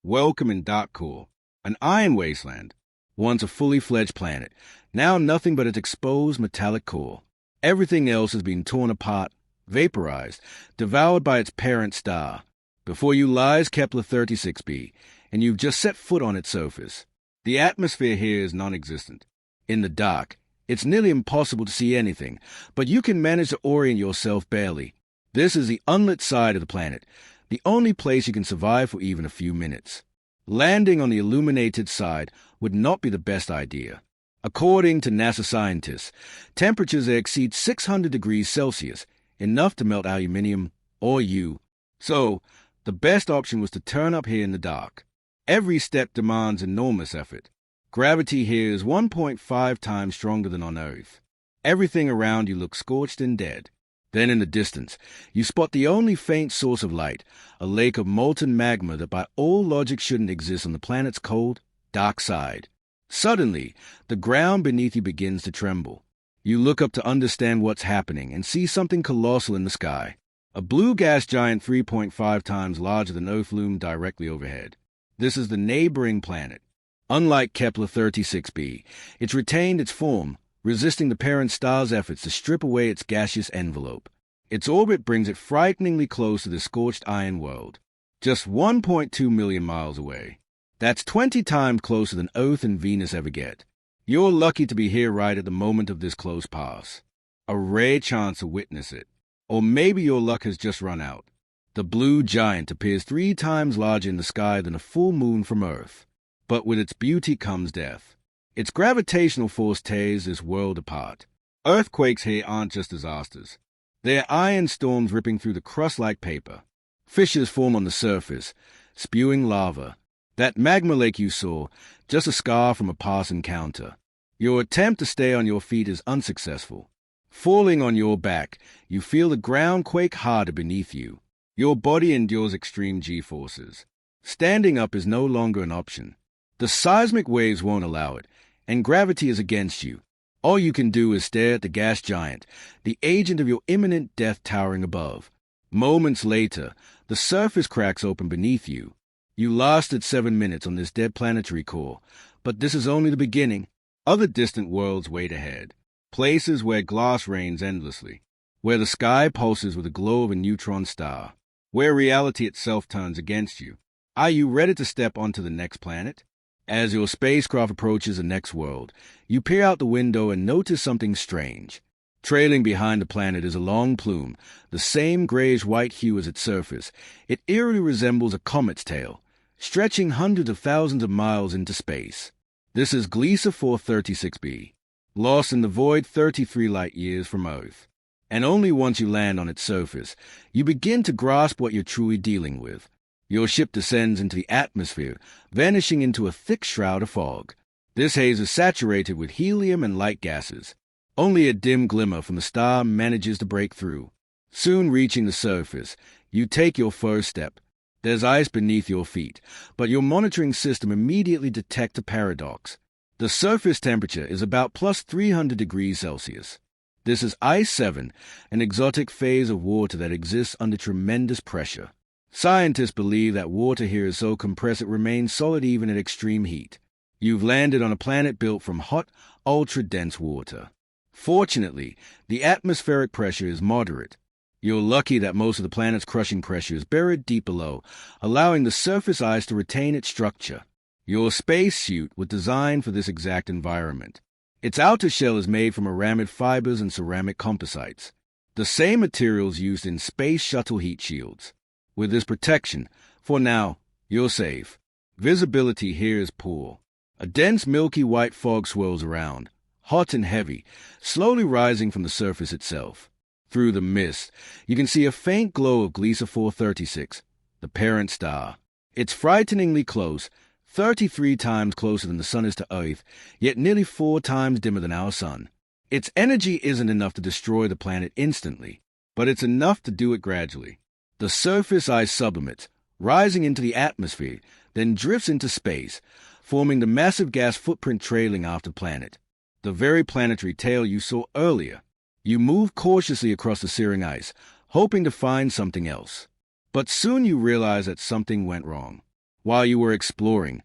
Welcome in Dark Core, an iron wasteland. Once a fully fledged planet, now nothing but its exposed metallic core. Everything else has been torn apart, vaporized, devoured by its parent star. Before you lies Kepler 36b, and you've just set foot on its surface. The atmosphere here is non-existent. In the dark, it's nearly impossible to see anything, but you can manage to orient yourself barely. This is the unlit side of the planet, the only place you can survive for even a few minutes. Landing on the illuminated side would not be the best idea. According to NASA scientists, temperatures there exceed 600 degrees Celsius, enough to melt aluminium or you. So, the best option was to turn up here in the dark. Every step demands enormous effort. Gravity here is 1.5 times stronger than on Earth. Everything around you looks scorched and dead. Then in the distance, you spot the only faint source of light, a lake of molten magma that by all logic shouldn't exist on the planet's cold, dark side. Suddenly, the ground beneath you begins to tremble. You look up to understand what's happening and see something colossal in the sky. A blue gas giant 3.5 times larger than Earth loomed directly overhead. This is the neighboring planet. Unlike Kepler 36b, it's retained its form, resisting the parent star's efforts to strip away its gaseous envelope. Its orbit brings it frighteningly close to the scorched iron world, just 1.2 million miles away. That's 20 times closer than Earth and Venus ever get. You're lucky to be here right at the moment of this close pass. A rare chance to witness it. Or maybe your luck has just run out. The blue giant appears 3 times larger in the sky than a full moon from Earth. But with its beauty comes death. Its gravitational force tears this world apart. Earthquakes here aren't just disasters. They're iron storms ripping through the crust like paper. Fissures form on the surface, spewing lava. That magma lake you saw, just a scar from a past encounter. Your attempt to stay on your feet is unsuccessful. Falling on your back, you feel the ground quake harder beneath you. Your body endures extreme G-forces. Standing up is no longer an option. The seismic waves won't allow it, and gravity is against you. All you can do is stare at the gas giant, the agent of your imminent death towering above. Moments later, the surface cracks open beneath you. You lasted 7 minutes on this dead planetary core, but this is only the beginning. Other distant worlds wait ahead. Places where glass rains endlessly, where the sky pulses with the glow of a neutron star, where reality itself turns against you. Are you ready to step onto the next planet? As your spacecraft approaches the next world, you peer out the window and notice something strange. Trailing behind the planet is a long plume, the same grayish-white hue as its surface. It eerily resembles a comet's tail, stretching hundreds of thousands of miles into space. This is Gliese 436b, lost in the void 33 light-years from Earth. And only once you land on its surface, you begin to grasp what you're truly dealing with. Your ship descends into the atmosphere, vanishing into a thick shroud of fog. This haze is saturated with helium and light gases. Only a dim glimmer from the star manages to break through. Soon reaching the surface, you take your first step. There's ice beneath your feet, but your monitoring system immediately detects a paradox. The surface temperature is about plus 300 degrees Celsius. This is Ice 7, an exotic phase of water that exists under tremendous pressure. Scientists believe that water here is so compressed it remains solid even at extreme heat. You've landed on a planet built from hot, ultra-dense water. Fortunately, the atmospheric pressure is moderate. You're lucky that most of the planet's crushing pressure is buried deep below, allowing the surface ice to retain its structure. Your spacesuit was designed for this exact environment. Its outer shell is made from aramid fibers and ceramic composites, the same materials used in space shuttle heat shields. With this protection, for now, you're safe. Visibility here is poor. A dense milky white fog swirls around, hot and heavy, slowly rising from the surface itself. Through the mist, you can see a faint glow of Gliese 436, the parent star. It's frighteningly close, 33 times closer than the sun is to Earth, yet nearly 4 times dimmer than our sun. Its energy isn't enough to destroy the planet instantly, but it's enough to do it gradually. The surface ice sublimates, rising into the atmosphere, then drifts into space, forming the massive gas footprint trailing after the planet. The very planetary tail you saw earlier. You move cautiously across the searing ice, hoping to find something else. But soon you realize that something went wrong. While you were exploring,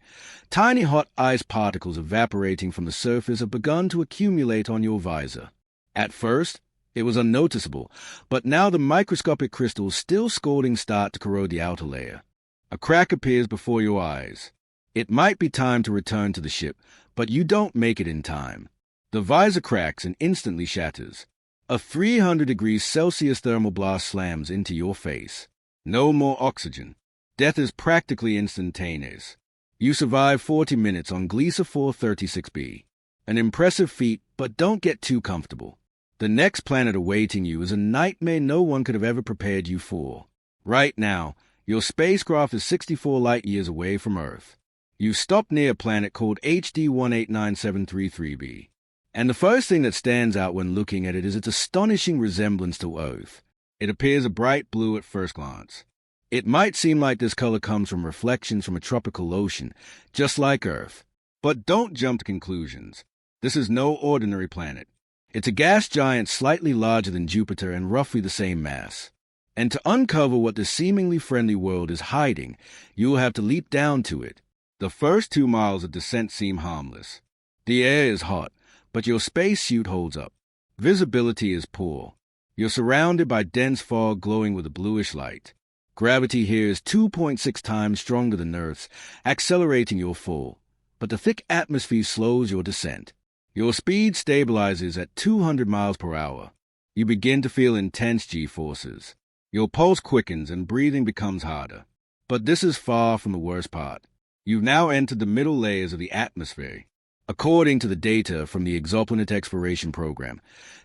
tiny hot ice particles evaporating from the surface have begun to accumulate on your visor. At first, it was unnoticeable, but now the microscopic crystals still scalding start to corrode the outer layer. A crack appears before your eyes. It might be time to return to the ship, but you don't make it in time. The visor cracks and instantly shatters. A 300 degrees Celsius thermal blast slams into your face. No more oxygen. Death is practically instantaneous. You survive 40 minutes on Gliese 436b. An impressive feat, but don't get too comfortable. The next planet awaiting you is a nightmare no one could have ever prepared you for. Right now, your spacecraft is 64 light-years away from Earth. You stop near a planet called HD 189733b. And the first thing that stands out when looking at it is its astonishing resemblance to Earth. It appears a bright blue at first glance. It might seem like this color comes from reflections from a tropical ocean, just like Earth. But don't jump to conclusions. This is no ordinary planet. It's a gas giant slightly larger than Jupiter and roughly the same mass. And to uncover what this seemingly friendly world is hiding, you will have to leap down to it. The first 2 miles of descent seem harmless. The air is hot, but your spacesuit holds up. Visibility is poor. You're surrounded by dense fog glowing with a bluish light. Gravity here is 2.6 times stronger than Earth's, accelerating your fall. But the thick atmosphere slows your descent. Your speed stabilizes at 200 miles per hour. You begin to feel intense G-forces. Your pulse quickens and breathing becomes harder. But this is far from the worst part. You've now entered the middle layers of the atmosphere. According to the data from the Exoplanet exploration program,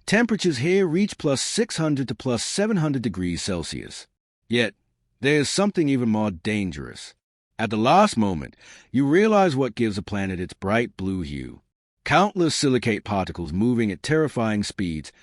temperatures here reach plus 600 to plus 700 degrees Celsius. Yet, there is something even more dangerous. At the last moment, you realize what gives a planet its bright blue hue. Countless silicate particles moving at terrifying speeds,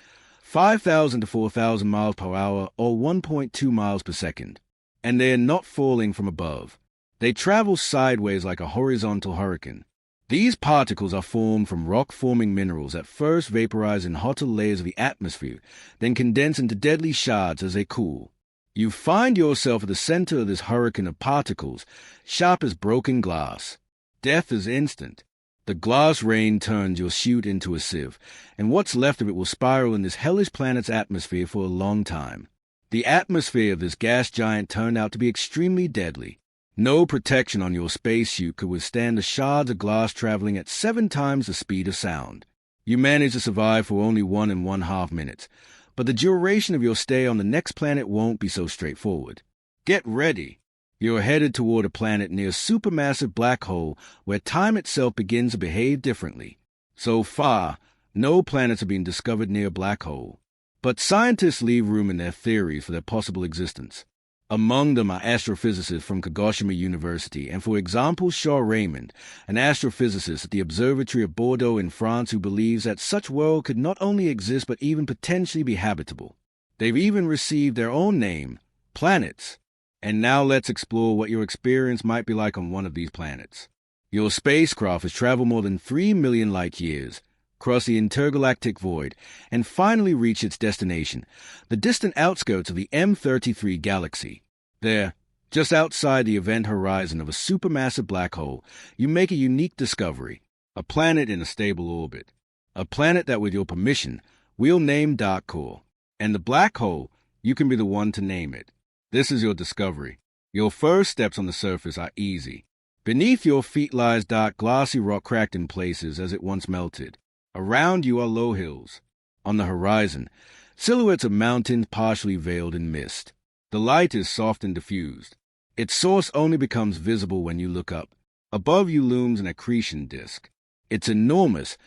5,000 to 4,000 miles per hour or 1.2 miles per second. And they are not falling from above. They travel sideways like a horizontal hurricane. These particles are formed from rock-forming minerals that first vaporize in hotter layers of the atmosphere, then condense into deadly shards as they cool. You find yourself at the center of this hurricane of particles, sharp as broken glass. Death is instant. The glass rain turns your chute into a sieve, and what's left of it will spiral in this hellish planet's atmosphere for a long time. The atmosphere of this gas giant turned out to be extremely deadly. No protection on your spacesuit could withstand the shards of glass traveling at 7 times the speed of sound. You manage to survive for only 1.5 minutes, but the duration of your stay on the next planet won't be so straightforward. Get ready. You're headed toward a planet near a supermassive black hole where time itself begins to behave differently. So far, no planets have been discovered near a black hole. But scientists leave room in their theories for their possible existence. Among them are astrophysicists from Kagoshima University and, for example, Shaw Raymond, an astrophysicist at the Observatory of Bordeaux in France who believes that such world could not only exist but even potentially be habitable. They've even received their own name, planets. And now let's explore what your experience might be like on one of these planets. Your spacecraft has traveled more than 3 million light-years, crossed the intergalactic void, and finally reached its destination, the distant outskirts of the M33 galaxy. There, just outside the event horizon of a supermassive black hole, you make a unique discovery, a planet in a stable orbit. A planet that, with your permission, we'll name Dark Core. And the black hole, you can be the one to name it. This is your discovery. Your first steps on the surface are easy. Beneath your feet lies dark, glassy rock cracked in places as it once melted. Around you are low hills. On the horizon, silhouettes of mountains partially veiled in mist. The light is soft and diffused. Its source only becomes visible when you look up. Above you looms an accretion disk. It's enormous,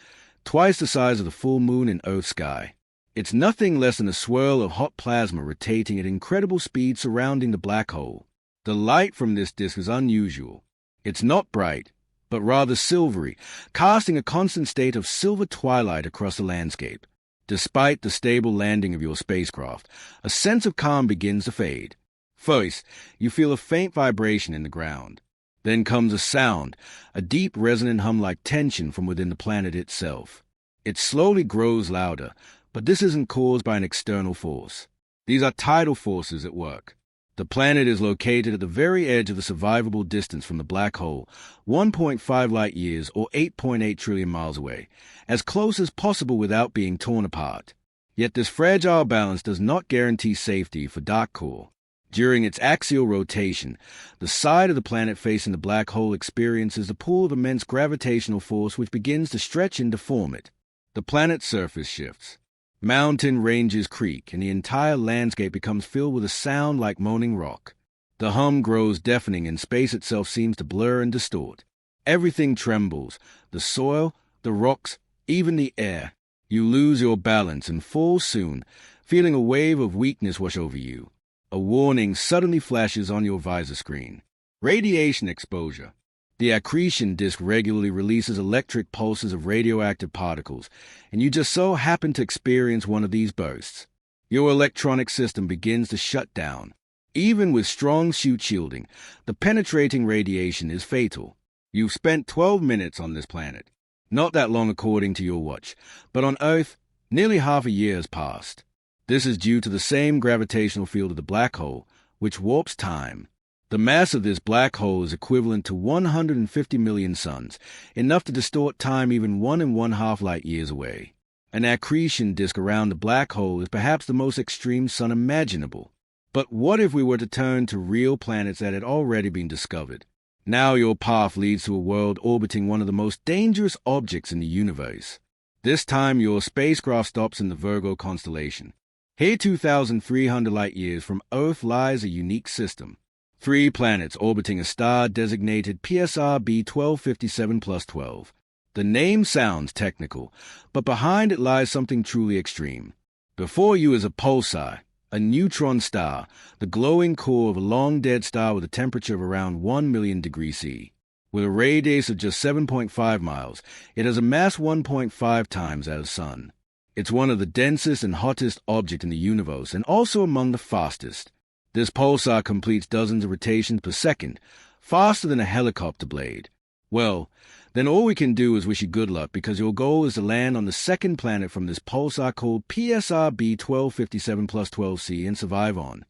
twice the size of the full moon in Earth's sky. It's nothing less than a swirl of hot plasma rotating at incredible speed surrounding the black hole. The light from this disk is unusual. It's not bright, but rather silvery, casting a constant state of silver twilight across the landscape. Despite the stable landing of your spacecraft, a sense of calm begins to fade. First, you feel a faint vibration in the ground. Then comes a sound, a deep resonant hum like tension from within the planet itself. It slowly grows louder, but this isn't caused by an external force. These are tidal forces at work. The planet is located at the very edge of the survivable distance from the black hole, 1.5 light years or 8.8 trillion miles away, as close as possible without being torn apart. Yet this fragile balance does not guarantee safety for dark core. During its axial rotation, the side of the planet facing the black hole experiences a pull of immense gravitational force which begins to stretch and deform it. The planet's surface shifts. Mountain ranges creak, and the entire landscape becomes filled with a sound like moaning rock. The hum grows deafening, and space itself seems to blur and distort. Everything trembles, the soil, the rocks, even the air. You lose your balance and fall soon, feeling a wave of weakness wash over you. A warning suddenly flashes on your visor screen. Radiation exposure. The accretion disk regularly releases electric pulses of radioactive particles, and you just so happen to experience one of these bursts. Your electronic system begins to shut down. Even with strong suit shielding, the penetrating radiation is fatal. You've spent 12 minutes on this planet. Not that long according to your watch, but on Earth, nearly half a year has passed. This is due to the same gravitational field of the black hole, which warps time. The mass of this black hole is equivalent to 150 million suns, enough to distort time even 1.5 light years away. An accretion disk around the black hole is perhaps the most extreme sun imaginable. But what if we were to turn to real planets that had already been discovered? Now your path leads to a world orbiting one of the most dangerous objects in the universe. This time your spacecraft stops in the Virgo constellation. Here 2,300 light years from Earth lies a unique system. 3 planets orbiting a star designated PSR B1257+12. The name sounds technical, but behind it lies something truly extreme. Before you is a pulsar, a neutron star, the glowing core of a long-dead star with a temperature of around 1 million degrees C. With a radius of just 7.5 miles, it has a mass 1.5 times that of the Sun. It's one of the densest and hottest objects in the universe, and also among the fastest. This pulsar completes dozens of rotations per second, faster than a helicopter blade. Well, then all we can do is wish you good luck, because your goal is to land on the second planet from this pulsar called PSR B1257+12c and survive on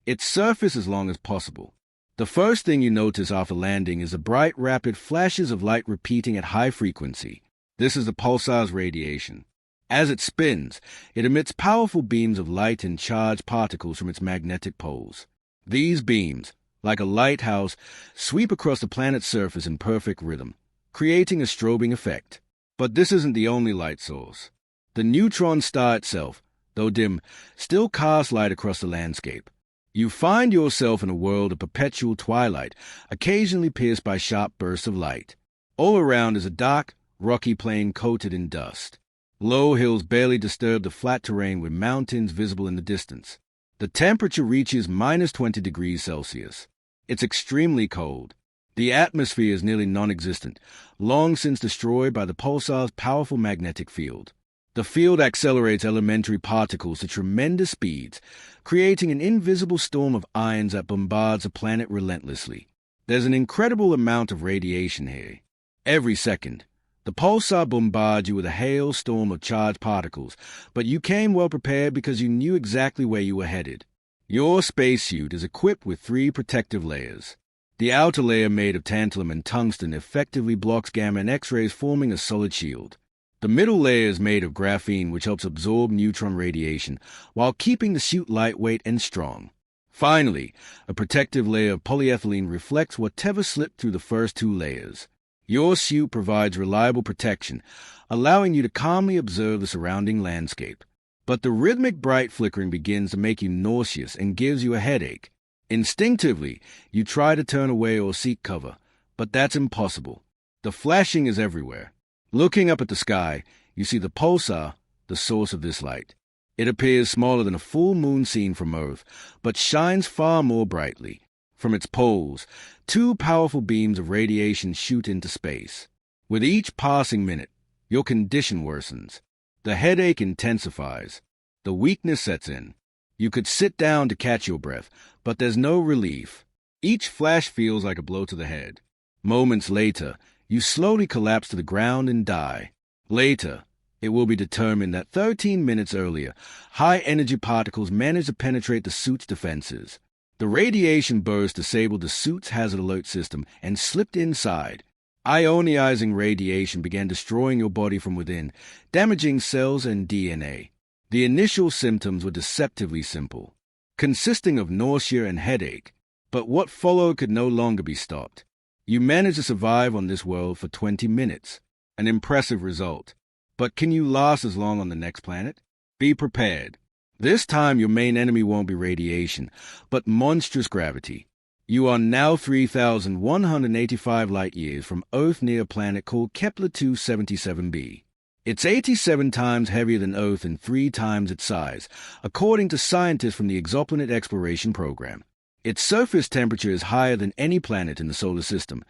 its surface as long as possible. The first thing you notice after landing is the bright, rapid flashes of light repeating at high frequency. This is the pulsar's radiation. As it spins, it emits powerful beams of light and charged particles from its magnetic poles. These beams, like a lighthouse, sweep across the planet's surface in perfect rhythm, creating a strobing effect. But this isn't the only light source. The neutron star itself, though dim, still casts light across the landscape. You find yourself in a world of perpetual twilight, occasionally pierced by sharp bursts of light. All around is a dark, rocky plain coated in dust. Low hills barely disturb the flat terrain with mountains visible in the distance. The temperature reaches minus 20 degrees Celsius. It's extremely cold. The atmosphere is nearly non-existent, long since destroyed by the pulsar's powerful magnetic field. The field accelerates elementary particles to tremendous speeds, creating an invisible storm of ions that bombards the planet relentlessly. There's an incredible amount of radiation here. Every second, the pulsar bombards you with a hailstorm of charged particles, but you came well prepared because you knew exactly where you were headed. Your spacesuit is equipped with 3 protective layers. The outer layer, made of tantalum and tungsten, effectively blocks gamma and X-rays, forming a solid shield. The middle layer is made of graphene, which helps absorb neutron radiation, while keeping the suit lightweight and strong. Finally, a protective layer of polyethylene reflects whatever slipped through the first 2 layers. Your suit provides reliable protection, allowing you to calmly observe the surrounding landscape. But the rhythmic bright flickering begins to make you nauseous and gives you a headache. Instinctively, you try to turn away or seek cover, but that's impossible. The flashing is everywhere. Looking up at the sky, you see the pulsar, the source of this light. It appears smaller than a full moon seen from Earth, but shines far more brightly. From its poles, 2 powerful beams of radiation shoot into space. With each passing minute, your condition worsens. The headache intensifies. The weakness sets in. You could sit down to catch your breath, but there's no relief. Each flash feels like a blow to the head. Moments later, you slowly collapse to the ground and die. Later, it will be determined that 13 minutes earlier, high-energy particles managed to penetrate the suit's defenses. The radiation burst disabled the suit's hazard alert system and slipped inside. Ionizing radiation began destroying your body from within, damaging cells and DNA. The initial symptoms were deceptively simple, consisting of nausea and headache, but what followed could no longer be stopped. You managed to survive on this world for 20 minutes, an impressive result. But can you last as long on the next planet? Be prepared. This time your main enemy won't be radiation, but monstrous gravity. You are now 3,185 light-years from Earth near a planet called Kepler 277b. It's 87 times heavier than Earth and 3 times its size, according to scientists from the Exoplanet exploration program. Its surface temperature is higher than any planet in the solar system,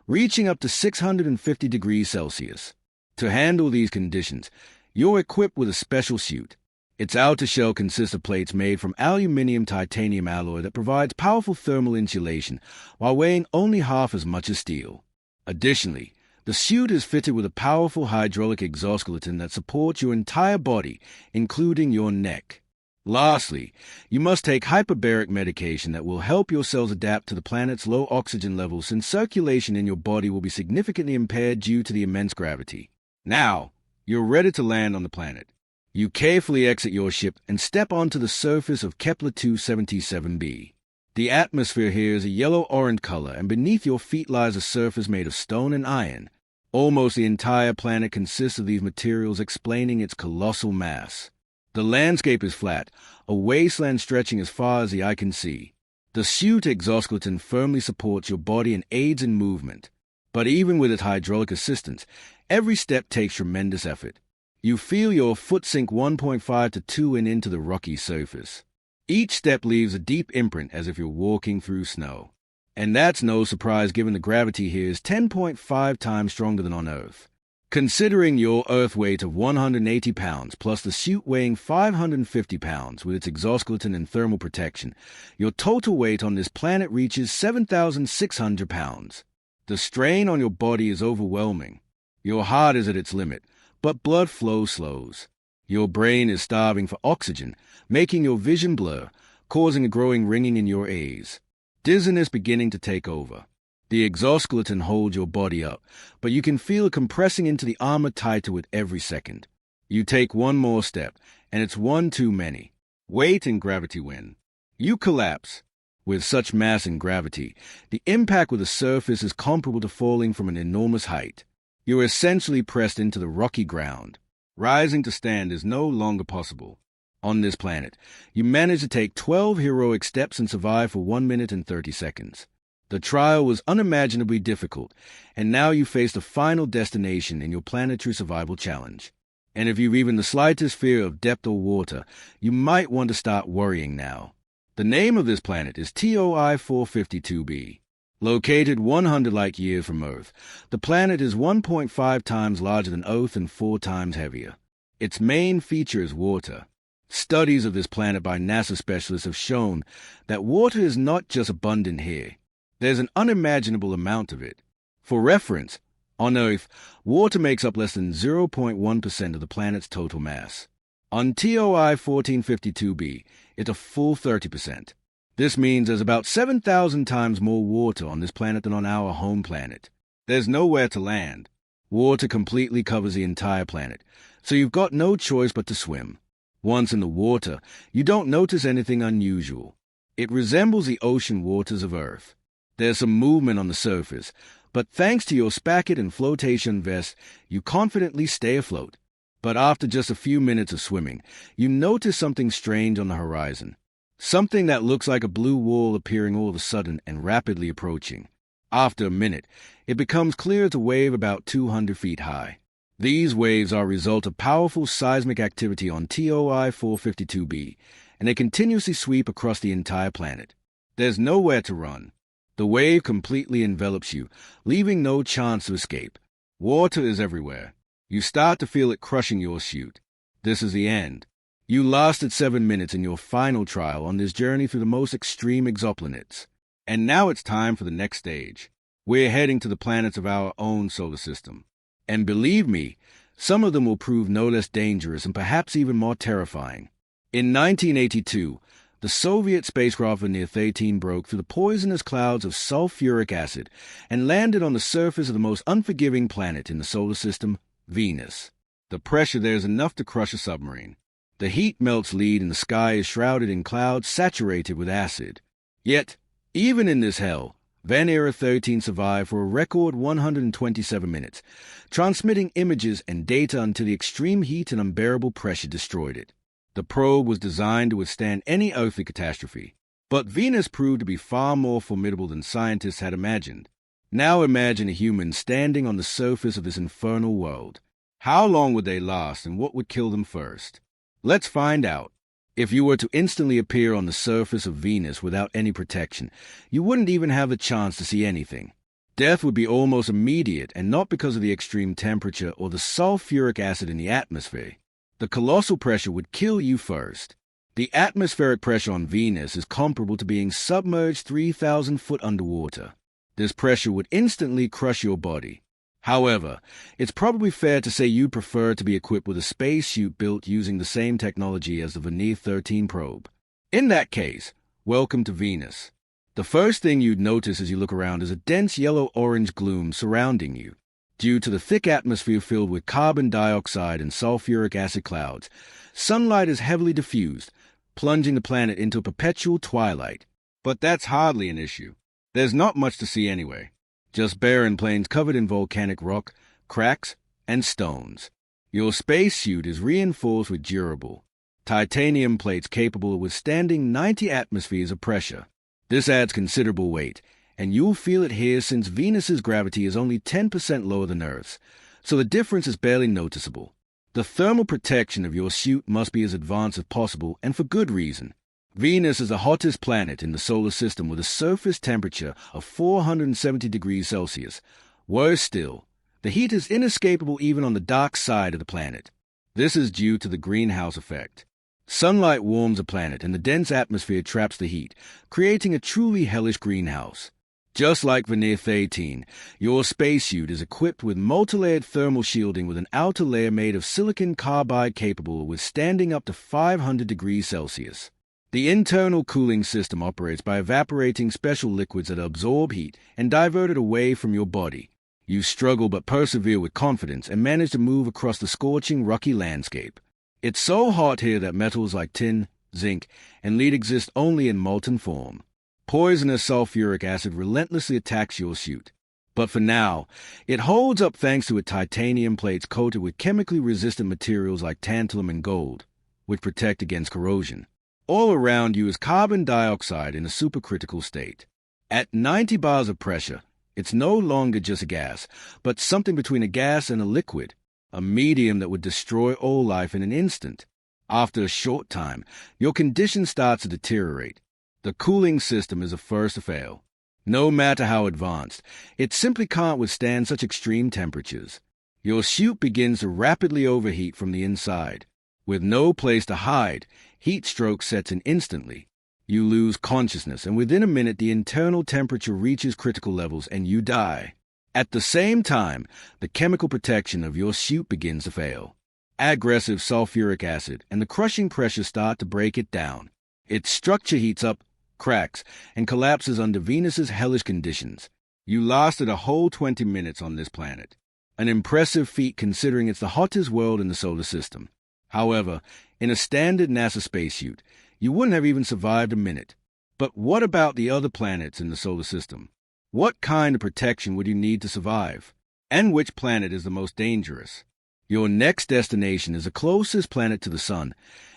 reaching up to 650 degrees Celsius. To handle these conditions, you're equipped with a special suit. Its outer shell consists of plates made from aluminium-titanium alloy that provides powerful thermal insulation while weighing only half as much as steel. Additionally, the suit is fitted with a powerful hydraulic exoskeleton that supports your entire body, including your neck. Lastly, you must take hyperbaric medication that will help your cells adapt to the planet's low oxygen levels, since circulation in your body will be significantly impaired due to the immense gravity. Now, you're ready to land on the planet. You carefully exit your ship and step onto the surface of Kepler 277b. The atmosphere here is a yellow-orange color, and beneath your feet lies a surface made of stone and iron. Almost the entire planet consists of these materials, explaining its colossal mass. The landscape is flat, a wasteland stretching as far as the eye can see. The suit exoskeleton firmly supports your body and aids in movement. But even with its hydraulic assistance, every step takes tremendous effort. You feel your foot sink 1.5 to 2 in into the rocky surface. Each step leaves a deep imprint as if you're walking through snow. And that's no surprise given the gravity here is 10.5 times stronger than on Earth. Considering your Earth weight of 180 pounds plus the suit weighing 550 pounds with its exoskeleton and thermal protection, your total weight on this planet reaches 7,600 pounds. The strain on your body is overwhelming. Your heart is at its limit, but blood flow slows. Your brain is starving for oxygen, making your vision blur, causing a growing ringing in your ears. Dizziness beginning to take over. The exoskeleton holds your body up, but you can feel it compressing into the armor tighter with every second. You take one more step, and it's one too many. Weight and gravity win. You collapse. With such mass and gravity, the impact with the surface is comparable to falling from an enormous height. You're essentially pressed into the rocky ground. Rising to stand is no longer possible. On this planet, you manage to take 12 heroic steps and survive for 1 minute and 30 seconds. The trial was unimaginably difficult, and now you face the final destination in your planetary survival challenge. And if you've even the slightest fear of depth or water, you might want to start worrying now. The name of this planet is TOI 452b. Located 100 light-years from Earth, the planet is 1.5 times larger than Earth and 4 times heavier. Its main feature is water. Studies of this planet by NASA specialists have shown that water is not just abundant here. There's an unimaginable amount of it. For reference, on Earth, water makes up less than 0.1% of the planet's total mass. On TOI 1452b, it's a full 30%. This means there's about 7,000 times more water on this planet than on our home planet. There's nowhere to land. Water completely covers the entire planet, so you've got no choice but to swim. Once in the water, you don't notice anything unusual. It resembles the ocean waters of Earth. There's some movement on the surface, but thanks to your spacket and flotation vest, you confidently stay afloat. But after just a few minutes of swimming, you notice something strange on the horizon. Something that looks like a blue wall appearing all of a sudden and rapidly approaching. After a minute, it becomes clear it's a wave about 200 feet high. These waves are a result of powerful seismic activity on TOI 452b, and they continuously sweep across the entire planet. There's nowhere to run. The wave completely envelops you, leaving no chance to escape. Water is everywhere. You start to feel it crushing your suit. This is the end. You lasted 7 minutes in your final trial on this journey through the most extreme exoplanets. And now it's time for the next stage. We're heading to the planets of our own solar system. And believe me, some of them will prove no less dangerous and perhaps even more terrifying. In 1982, The Soviet spacecraft Venir 13 broke through the poisonous clouds of sulfuric acid and landed on the surface of the most unforgiving planet in the solar system, Venus. The pressure there is enough to crush a submarine. The heat melts lead and the sky is shrouded in clouds saturated with acid. Yet, even in this hell, Venir 13 survived for a record 127 minutes, transmitting images and data until the extreme heat and unbearable pressure destroyed it. The probe was designed to withstand any earthly catastrophe, but Venus proved to be far more formidable than scientists had imagined. Now imagine a human standing on the surface of this infernal world. How long would they last, and what would kill them first? Let's find out. If you were to instantly appear on the surface of Venus without any protection, you wouldn't even have the chance to see anything. Death would be almost immediate, and not because of the extreme temperature or the sulfuric acid in the atmosphere. The colossal pressure would kill you first. The atmospheric pressure on Venus is comparable to being submerged 3,000 foot underwater. This pressure would instantly crush your body. However, it's probably fair to say you'd prefer to be equipped with a spacesuit built using the same technology as the Venir 13 probe. In that case, welcome to Venus. The first thing you'd notice as you look around is a dense yellow-orange gloom surrounding you. Due to the thick atmosphere filled with carbon dioxide and sulfuric acid clouds, sunlight is heavily diffused, plunging the planet into a perpetual twilight. But that's hardly an issue. There's not much to see anyway. Just barren plains covered in volcanic rock, cracks, and stones. Your spacesuit is reinforced with durable titanium plates capable of withstanding 90 atmospheres of pressure. This adds considerable weight, and you'll feel it here since Venus's gravity is only 10% lower than Earth's, so the difference is barely noticeable. The thermal protection of your suit must be as advanced as possible, and for good reason. Venus is the hottest planet in the solar system with a surface temperature of 470 degrees Celsius. Worse still, the heat is inescapable even on the dark side of the planet. This is due to the greenhouse effect. Sunlight warms the planet and the dense atmosphere traps the heat, creating a truly hellish greenhouse. Just like Venir 13, your spacesuit is equipped with multilayered thermal shielding with an outer layer made of silicon carbide capable of withstanding up to 500 degrees Celsius. The internal cooling system operates by evaporating special liquids that absorb heat and divert it away from your body. You struggle but persevere with confidence and manage to move across the scorching, rocky landscape. It's so hot here that metals like tin, zinc, and lead exist only in molten form. Poisonous sulfuric acid relentlessly attacks your suit. But for now, it holds up thanks to its titanium plates coated with chemically resistant materials like tantalum and gold, which protect against corrosion. All around you is carbon dioxide in a supercritical state. At 90 bars of pressure, it's no longer just a gas, but something between a gas and a liquid, a medium that would destroy all life in an instant. After a short time, your condition starts to deteriorate. The cooling system is the first to fail. No matter how advanced, it simply can't withstand such extreme temperatures. Your suit begins to rapidly overheat from the inside. With no place to hide, heat stroke sets in instantly. You lose consciousness, and within a minute the internal temperature reaches critical levels and you die. At the same time, the chemical protection of your suit begins to fail. Aggressive sulfuric acid and the crushing pressure start to break it down. Its structure heats up, cracks, and collapses under Venus's hellish conditions. You lasted a whole 20 minutes on this planet. An impressive feat considering it's the hottest world in the solar system. However, in a standard NASA spacesuit, you wouldn't have even survived a minute. But what about the other planets in the solar system? What kind of protection would you need to survive? And which planet is the most dangerous? Your next destination is the closest planet to the Sun,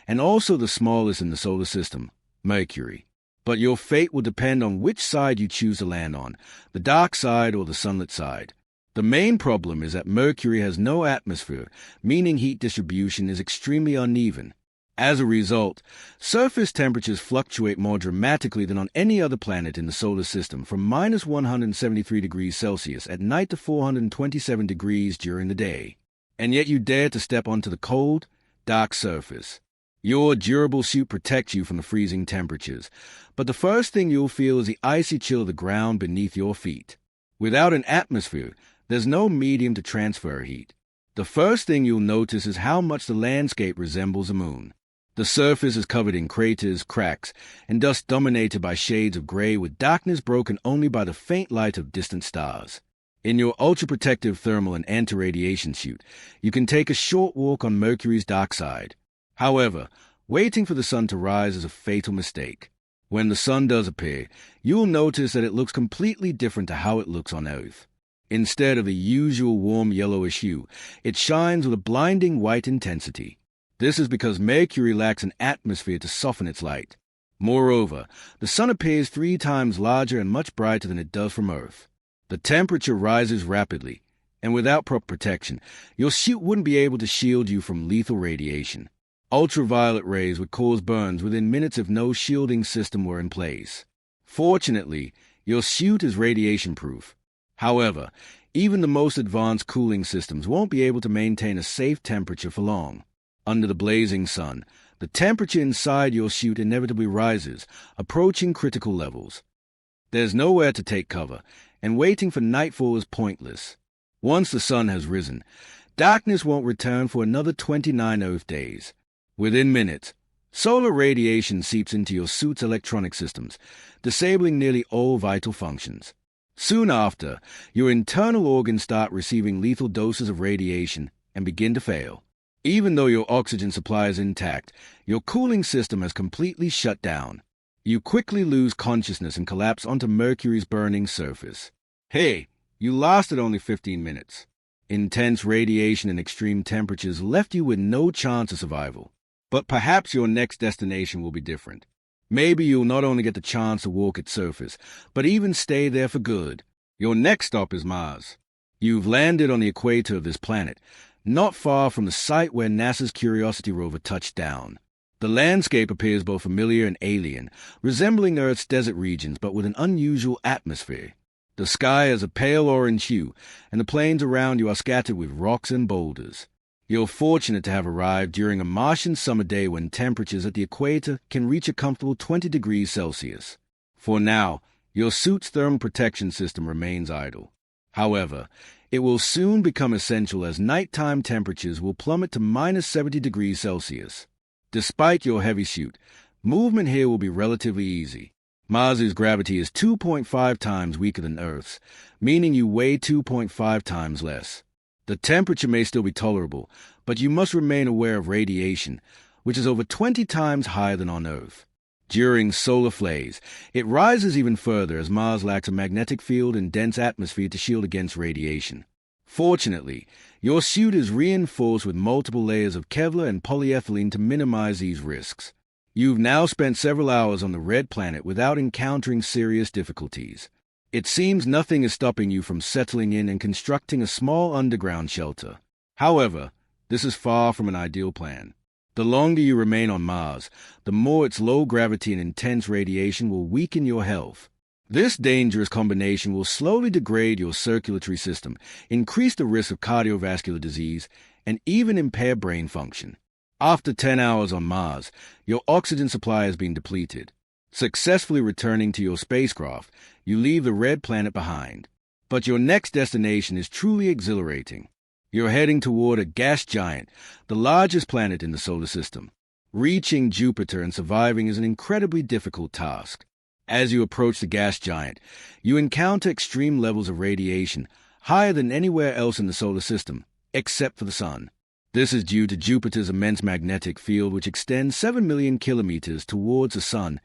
and also the smallest in the solar system, Mercury. But your fate will depend on which side you choose to land on, the dark side or the sunlit side. The main problem is that Mercury has no atmosphere, meaning heat distribution is extremely uneven. As a result, surface temperatures fluctuate more dramatically than on any other planet in the solar system, from minus 173 degrees Celsius at night to 427 degrees during the day. And yet you dare to step onto the cold, dark surface. Your durable suit protects you from the freezing temperatures, but the first thing you'll feel is the icy chill of the ground beneath your feet. Without an atmosphere, there's no medium to transfer heat. The first thing you'll notice is how much the landscape resembles a moon. The surface is covered in craters, cracks, and dust dominated by shades of gray with darkness broken only by the faint light of distant stars. In your ultra-protective thermal and anti-radiation suit, you can take a short walk on Mercury's dark side. However, waiting for the sun to rise is a fatal mistake. When the sun does appear, you will notice that it looks completely different to how it looks on Earth. Instead of the usual warm yellowish hue, it shines with a blinding white intensity. This is because Mercury lacks an atmosphere to soften its light. Moreover, the sun appears 3 times larger and much brighter than it does from Earth. The temperature rises rapidly, and without proper protection, your suit wouldn't be able to shield you from lethal radiation. Ultraviolet rays would cause burns within minutes if no shielding system were in place. Fortunately, your suit is radiation-proof. However, even the most advanced cooling systems won't be able to maintain a safe temperature for long. Under the blazing sun, the temperature inside your suit inevitably rises, approaching critical levels. There's nowhere to take cover, and waiting for nightfall is pointless. Once the sun has risen, darkness won't return for another 29 Earth days. Within minutes, solar radiation seeps into your suit's electronic systems, disabling nearly all vital functions. Soon after, your internal organs start receiving lethal doses of radiation and begin to fail. Even though your oxygen supply is intact, your cooling system has completely shut down. You quickly lose consciousness and collapse onto Mercury's burning surface. Hey, you lasted only 15 minutes. Intense radiation and extreme temperatures left you with no chance of survival. But perhaps your next destination will be different. Maybe you'll not only get the chance to walk its surface, but even stay there for good. Your next stop is Mars. You've landed on the equator of this planet, not far from the site where NASA's Curiosity rover touched down. The landscape appears both familiar and alien, resembling Earth's desert regions but with an unusual atmosphere. The sky has a pale orange hue, and the plains around you are scattered with rocks and boulders. You're fortunate to have arrived during a Martian summer day when temperatures at the equator can reach a comfortable 20 degrees Celsius. For now, your suit's thermal protection system remains idle. However, it will soon become essential as nighttime temperatures will plummet to minus 70 degrees Celsius. Despite your heavy suit, movement here will be relatively easy. Mars's gravity is 2.5 times weaker than Earth's, meaning you weigh 2.5 times less. The temperature may still be tolerable, but you must remain aware of radiation, which is over 20 times higher than on Earth. During solar flares, it rises even further as Mars lacks a magnetic field and dense atmosphere to shield against radiation. Fortunately, your suit is reinforced with multiple layers of kevlar and polyethylene to minimize these risks. You've now spent several hours on the red planet without encountering serious difficulties. It seems nothing is stopping you from settling in and constructing a small underground shelter. However, this is far from an ideal plan. The longer you remain on Mars, the more its low gravity and intense radiation will weaken your health. This dangerous combination will slowly degrade your circulatory system, increase the risk of cardiovascular disease, and even impair brain function. After 10 hours on Mars, your oxygen supply has been depleted. Successfully returning to your spacecraft, you leave the red planet behind. But your next destination is truly exhilarating. You're heading toward a gas giant, the largest planet in the solar system. Reaching Jupiter and surviving is an incredibly difficult task. As you approach the gas giant, you encounter extreme levels of radiation, higher than anywhere else in the solar system, except for the Sun. This is due to Jupiter's immense magnetic field, which extends 7 million kilometers towards the Sun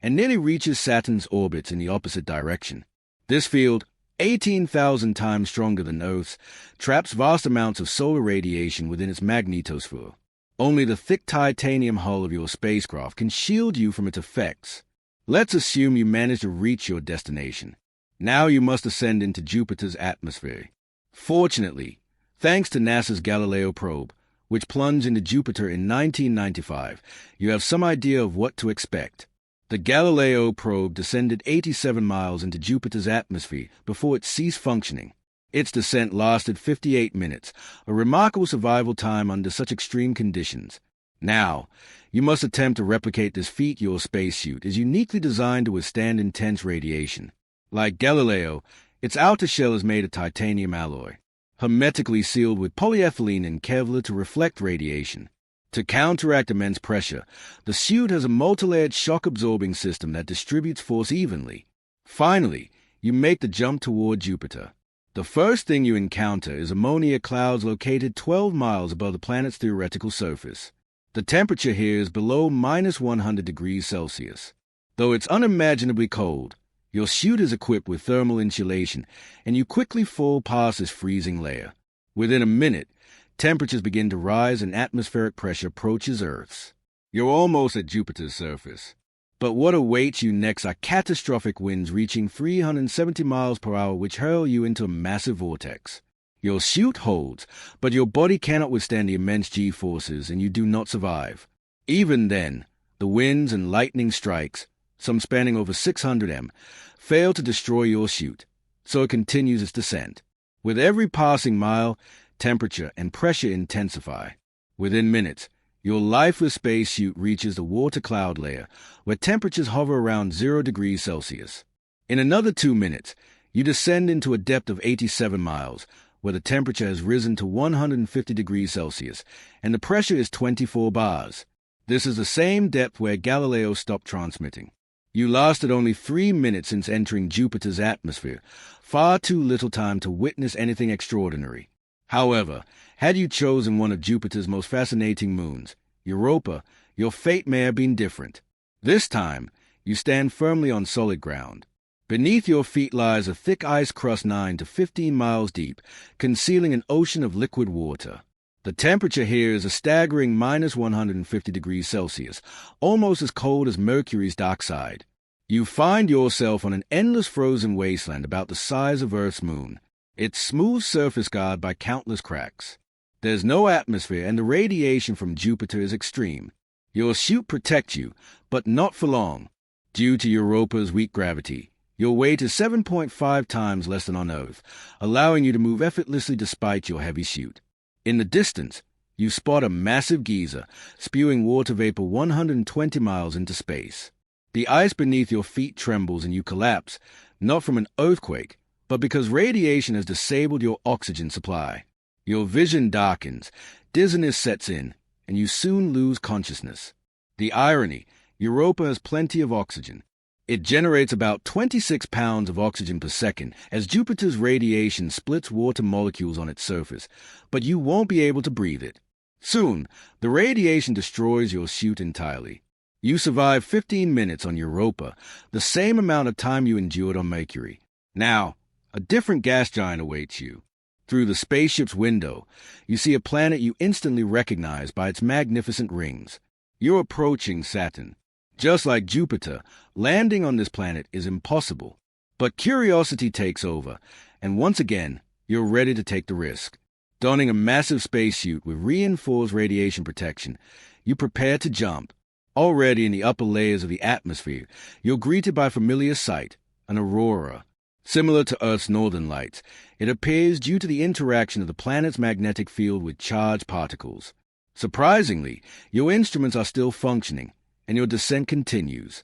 and nearly reaches Saturn's orbits in the opposite direction. This field, 18,000 times stronger than Earth's, traps vast amounts of solar radiation within its magnetosphere. Only the thick titanium hull of your spacecraft can shield you from its effects. Let's assume you manage to reach your destination. Now you must ascend into Jupiter's atmosphere. Fortunately, thanks to NASA's Galileo probe, which plunged into Jupiter in 1995, you have some idea of what to expect. The Galileo probe descended 87 miles into Jupiter's atmosphere before it ceased functioning. Its descent lasted 58 minutes, a remarkable survival time under such extreme conditions. Now, you must attempt to replicate this feat. Your spacesuit is uniquely designed to withstand intense radiation. Like Galileo, its outer shell is made of titanium alloy, hermetically sealed with polyethylene and kevlar to reflect radiation. To counteract immense pressure, the suit has a multi-layered shock-absorbing system that distributes force evenly. Finally, you make the jump toward Jupiter. The first thing you encounter is ammonia clouds located 12 miles above the planet's theoretical surface. The temperature here is below minus 100 degrees Celsius. Though it's unimaginably cold, your suit is equipped with thermal insulation, and you quickly fall past this freezing layer. Within a minute, temperatures begin to rise and atmospheric pressure approaches Earth's. You're almost at Jupiter's surface. But what awaits you next are catastrophic winds reaching 370 miles per hour which hurl you into a massive vortex. Your suit holds, but your body cannot withstand the immense G-forces and you do not survive. Even then, the winds and lightning strikes, some spanning over 600 m, fail to destroy your suit, so it continues its descent. With every passing mile, temperature and pressure intensify. Within minutes, your lifeless spacesuit reaches the water cloud layer, where temperatures hover around 0 degrees Celsius. In another 2 minutes, you descend into a depth of 87 miles, where the temperature has risen to 150 degrees Celsius, and the pressure is 24 bars. This is the same depth where Galileo stopped transmitting. You lasted only 3 minutes since entering Jupiter's atmosphere, far too little time to witness anything extraordinary. However, had you chosen one of Jupiter's most fascinating moons, Europa, your fate may have been different. This time, you stand firmly on solid ground. Beneath your feet lies a thick ice crust 9 to 15 miles deep, concealing an ocean of liquid water. The temperature here is a staggering minus 150 degrees Celsius, almost as cold as Mercury's dark side. You find yourself on an endless frozen wasteland about the size of Earth's moon. Its smooth surface guarded by countless cracks. There's no atmosphere and the radiation from Jupiter is extreme. Your suit protects you, but not for long. Due to Europa's weak gravity, your weight is 7.5 times less than on Earth, allowing you to move effortlessly despite your heavy suit. In the distance, you spot a massive geyser, spewing water vapor 120 miles into space. The ice beneath your feet trembles and you collapse, not from an earthquake, but because radiation has disabled your oxygen supply. Your vision darkens, dizziness sets in, and you soon lose consciousness. The irony, Europa has plenty of oxygen. It generates about 26 pounds of oxygen per second as Jupiter's radiation splits water molecules on its surface, but you won't be able to breathe it. Soon, the radiation destroys your suit entirely. You survive 15 minutes on Europa, the same amount of time you endured on Mercury. Now, a different gas giant awaits you. Through the spaceship's window, you see a planet you instantly recognize by its magnificent rings. You're approaching Saturn. Just like Jupiter, landing on this planet is impossible. But curiosity takes over, and once again, you're ready to take the risk. Donning a massive spacesuit with reinforced radiation protection, you prepare to jump. Already in the upper layers of the atmosphere, you're greeted by a familiar sight, an aurora. Similar to Earth's northern lights, it appears due to the interaction of the planet's magnetic field with charged particles. Surprisingly, your instruments are still functioning, and your descent continues.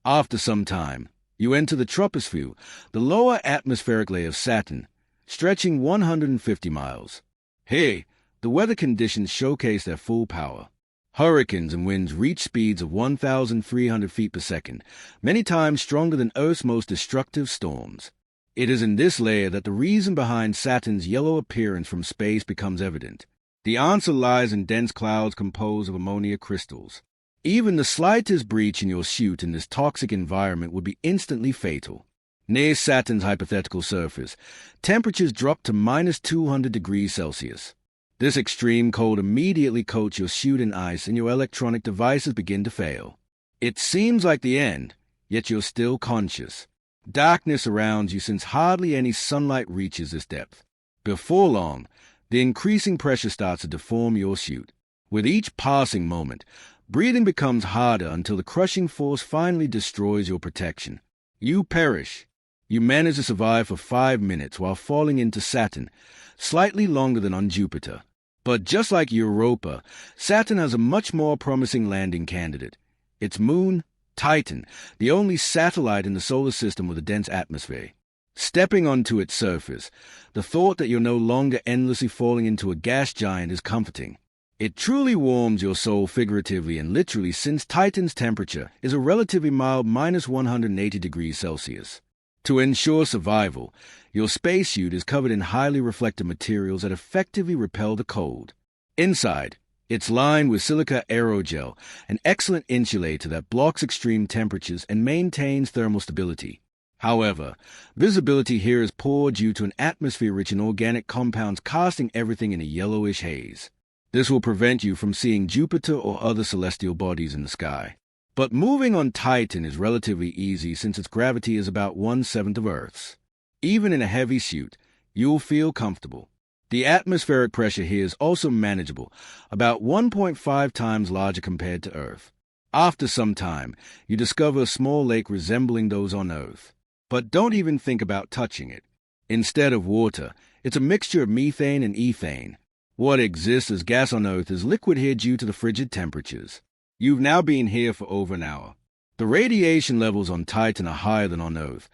After some time, you enter the troposphere, the lower atmospheric layer of Saturn, stretching 150 miles. Here, the weather conditions showcase their full power. Hurricanes and winds reach speeds of 1,300 feet per second, many times stronger than Earth's most destructive storms. It is in this layer that the reason behind Saturn's yellow appearance from space becomes evident. The answer lies in dense clouds composed of ammonia crystals. Even the slightest breach in your suit in this toxic environment would be instantly fatal. Near Saturn's hypothetical surface, temperatures drop to minus 200 degrees Celsius. This extreme cold immediately coats your suit in ice and your electronic devices begin to fail. It seems like the end, yet you're still conscious. Darkness surrounds you since hardly any sunlight reaches this depth. Before long, the increasing pressure starts to deform your suit. With each passing moment, breathing becomes harder until the crushing force finally destroys your protection. You perish. You manage to survive for 5 minutes while falling into Saturn, slightly longer than on Jupiter. But just like Europa, Saturn has a much more promising landing candidate. Its moon, Titan, the only satellite in the solar system with a dense atmosphere. Stepping onto its surface, the thought that you're no longer endlessly falling into a gas giant is comforting. It truly warms your soul figuratively and literally, since Titan's temperature is a relatively mild minus 180 degrees Celsius. To ensure survival, your spacesuit is covered in highly reflective materials that effectively repel the cold. Inside, it's lined with silica aerogel, an excellent insulator that blocks extreme temperatures and maintains thermal stability. However, visibility here is poor due to an atmosphere rich in organic compounds casting everything in a yellowish haze. This will prevent you from seeing Jupiter or other celestial bodies in the sky. But moving on Titan is relatively easy since its gravity is about 1/7 of Earth's. Even in a heavy suit, you'll feel comfortable. The atmospheric pressure here is also manageable, about 1.5 times larger compared to Earth. After some time, you discover a small lake resembling those on Earth. But don't even think about touching it. Instead of water, it's a mixture of methane and ethane. What exists as gas on Earth is liquid here due to the frigid temperatures. You've now been here for over an hour. The radiation levels on Titan are higher than on Earth,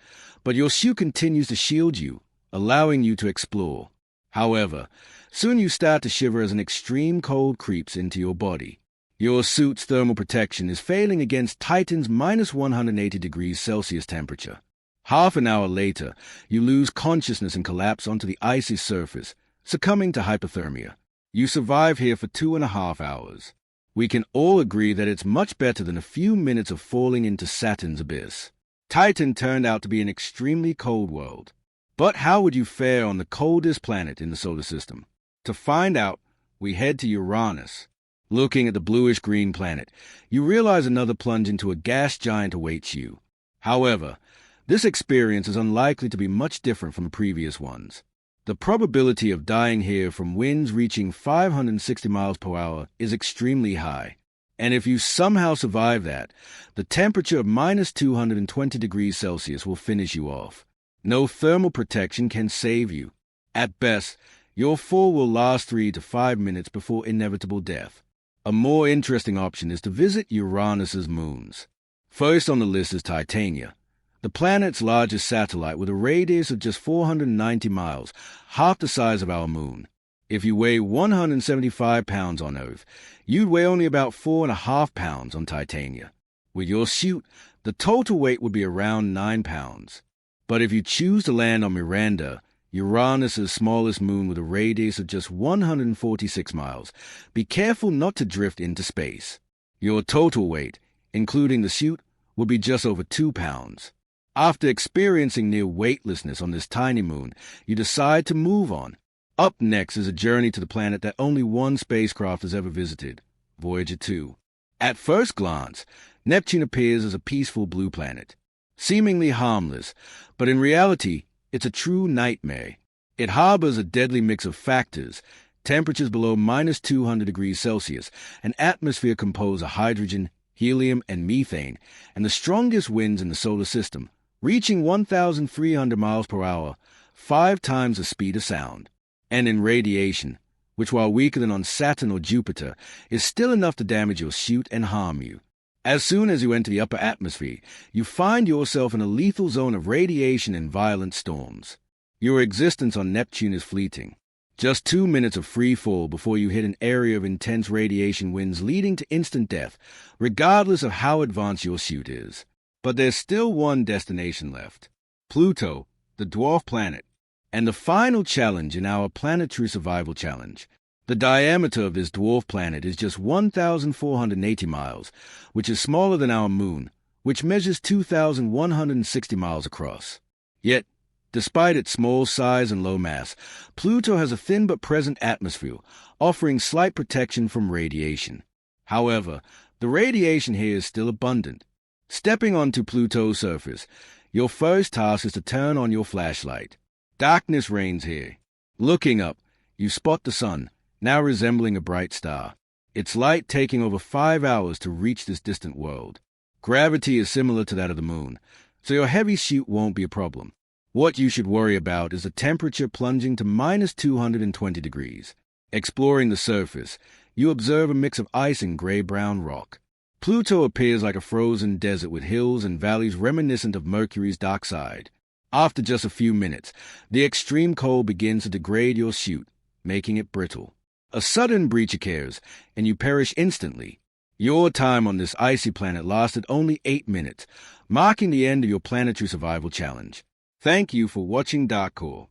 but your suit continues to shield you, allowing you to explore. However, soon you start to shiver as an extreme cold creeps into your body. Your suit's thermal protection is failing against Titan's minus 180 degrees Celsius temperature. Half an hour later, you lose consciousness and collapse onto the icy surface, succumbing to hypothermia. You survive here for 2.5 hours. We can all agree that it's much better than a few minutes of falling into Saturn's abyss. Titan turned out to be an extremely cold world. But how would you fare on the coldest planet in the solar system? To find out, we head to Uranus. Looking at the bluish-green planet, you realize another plunge into a gas giant awaits you. However, this experience is unlikely to be much different from the previous ones. The probability of dying here from winds reaching 560 miles per hour is extremely high. And if you somehow survive that, the temperature of minus 220 degrees Celsius will finish you off. No thermal protection can save you. At best, your fall will last 3 to 5 minutes before inevitable death. A more interesting option is to visit Uranus's moons. First on the list is Titania, the planet's largest satellite with a radius of just 490 miles, half the size of our moon. If you weigh 175 pounds on Earth, you'd weigh only about 4.5 pounds on Titania. With your suit, the total weight would be around 9 pounds. But if you choose to land on Miranda, Uranus's smallest moon with a radius of just 146 miles, be careful not to drift into space. Your total weight, including the suit, would be just over 2 pounds. After experiencing near weightlessness on this tiny moon, you decide to move on. Up next is a journey to the planet that only one spacecraft has ever visited, Voyager 2. At first glance, Neptune appears as a peaceful blue planet, seemingly harmless, but in reality, it's a true nightmare. It harbors a deadly mix of factors: temperatures below minus 200 degrees Celsius, an atmosphere composed of hydrogen, helium, and methane, and the strongest winds in the solar system, reaching 1,300 miles per hour, 5 times the speed of sound. And in radiation, which while weaker than on Saturn or Jupiter, is still enough to damage your suit and harm you. As soon as you enter the upper atmosphere, you find yourself in a lethal zone of radiation and violent storms. Your existence on Neptune is fleeting. Just 2 minutes of free fall before you hit an area of intense radiation winds leading to instant death, regardless of how advanced your suit is. But there's still one destination left: Pluto, the dwarf planet, and the final challenge in our planetary survival challenge. The diameter of this dwarf planet is just 1,480 miles, which is smaller than our moon, which measures 2,160 miles across. Yet, despite its small size and low mass, Pluto has a thin but present atmosphere, offering slight protection from radiation. However, the radiation here is still abundant. Stepping onto Pluto's surface, your first task is to turn on your flashlight. Darkness reigns here. Looking up, you spot the sun, now resembling a bright star, its light taking over 5 hours to reach this distant world. Gravity is similar to that of the moon, so your heavy suit won't be a problem. What you should worry about is the temperature plunging to minus 220 degrees. Exploring the surface, you observe a mix of ice and gray-brown rock. Pluto appears like a frozen desert with hills and valleys reminiscent of Mercury's dark side. After just a few minutes, the extreme cold begins to degrade your suit, making it brittle. A sudden breach occurs, and you perish instantly. Your time on this icy planet lasted only 8 minutes, marking the end of your planetary survival challenge. Thank you for watching Dark Core.